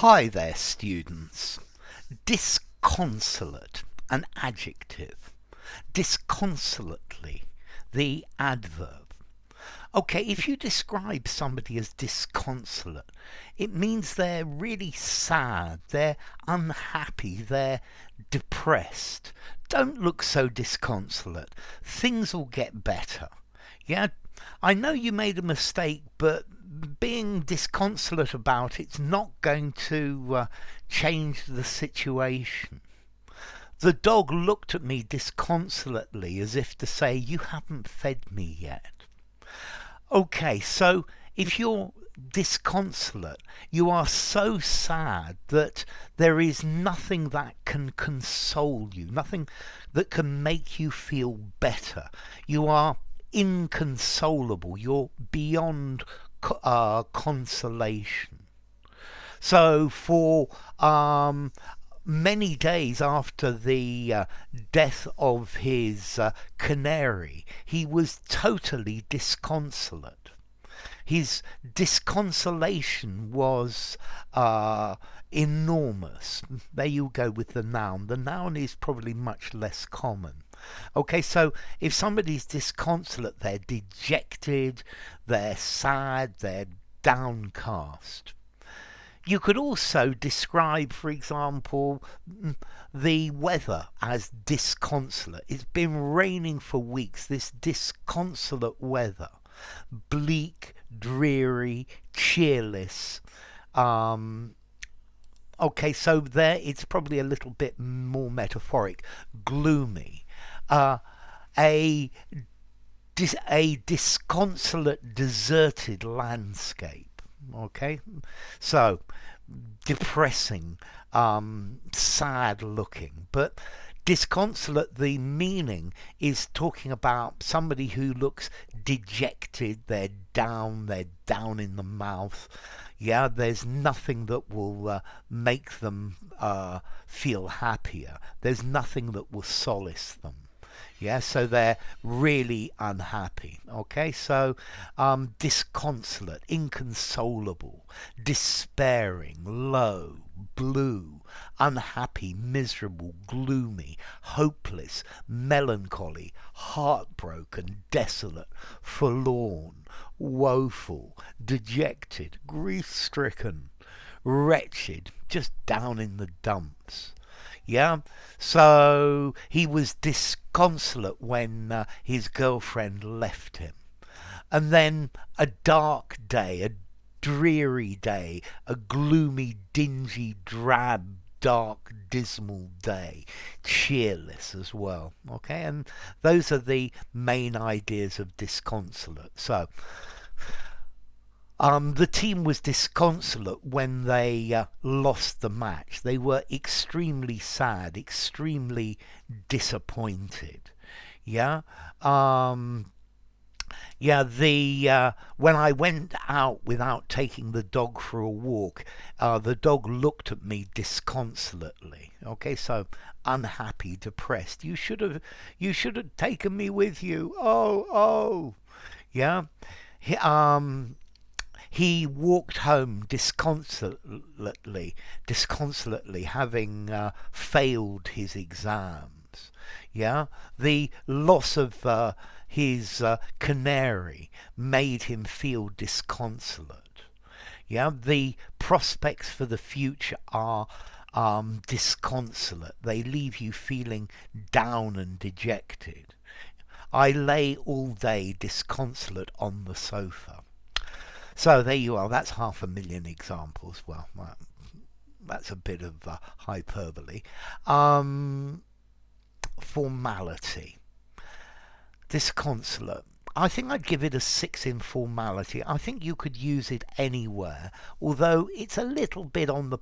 Hi there, students. Disconsolate, an adjective. Disconsolately, the adverb. Okay, if you describe somebody as disconsolate, it means they're really sad, they're unhappy, they're depressed. Don't look so disconsolate. Things will get better. Yeah, I know you made a mistake, but being disconsolate about it's not going to change the situation. The dog looked at me disconsolately as if to say, "You haven't fed me yet." Okay, so if you're disconsolate, you are so sad that there is nothing that can console you, nothing that can make you feel better. You are inconsolable, you're beyond consolation. So for many days after the death of his canary, he was totally disconsolate. His disconsolation was enormous. There you go with the noun. The noun is probably much less common. Okay, so if somebody's disconsolate, they're dejected, they're sad, they're downcast. You could also describe, for example, the weather as disconsolate. It's been raining for weeks, this disconsolate weather. Bleak, dreary, cheerless. Okay, so there it's probably a little bit more metaphoric. Gloomy. A disconsolate, deserted landscape. Okay, so depressing, sad looking, but disconsolate, the meaning is talking about somebody who looks dejected, they're down in the mouth. Yeah, there's nothing that will make them feel happier. There's nothing that will solace them. Yeah, so they're really unhappy. Okay, so disconsolate, inconsolable, despairing, low, blue, unhappy, miserable, gloomy, hopeless, melancholy, heartbroken, desolate, forlorn, woeful, dejected, grief-stricken, wretched, just down in the dumps. Yeah, so he was disconsolate when his girlfriend left him. And then a dark day, a dreary day, a gloomy, dingy, drab, dark, dismal day, cheerless as well. Okay, and those are the main ideas of disconsolate. So the team was disconsolate when they lost the match. They were extremely sad, extremely disappointed. Yeah. When I went out without taking the dog for a walk, the dog looked at me disconsolately. Okay, so unhappy, depressed. You should have taken me with you. Oh. Yeah. He walked home disconsolately, having failed his exams. Yeah, the loss of his canary made him feel disconsolate. Yeah, the prospects for the future are disconsolate. They leave you feeling down and dejected. I lay all day disconsolate on the sofa. So there you are. That's 500,000 examples. Well, that's a bit of hyperbole. Formality. Disconsolate. I think I'd give it a 6 in formality. I think you could use it anywhere, although it's a little bit on the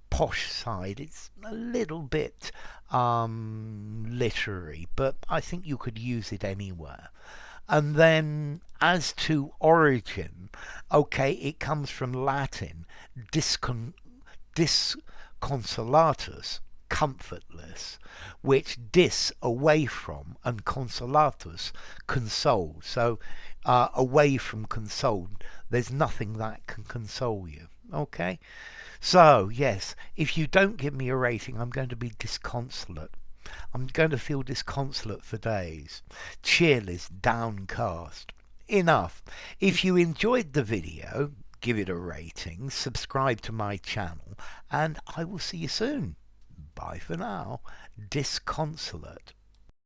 posh side. It's a little bit literary, but I think you could use it anywhere. And then as to origin, okay, it comes from Latin, disconsolatus, comfortless, which dis, away from, and consolatus, console. So away from console, there's nothing that can console you. Okay? So, yes, if you don't give me a rating, I'm going to be disconsolate. I'm going to feel disconsolate for days. Cheerless, downcast. Enough. If you enjoyed the video, give it a rating, subscribe to my channel, and I will see you soon. Bye for now. Disconsolate.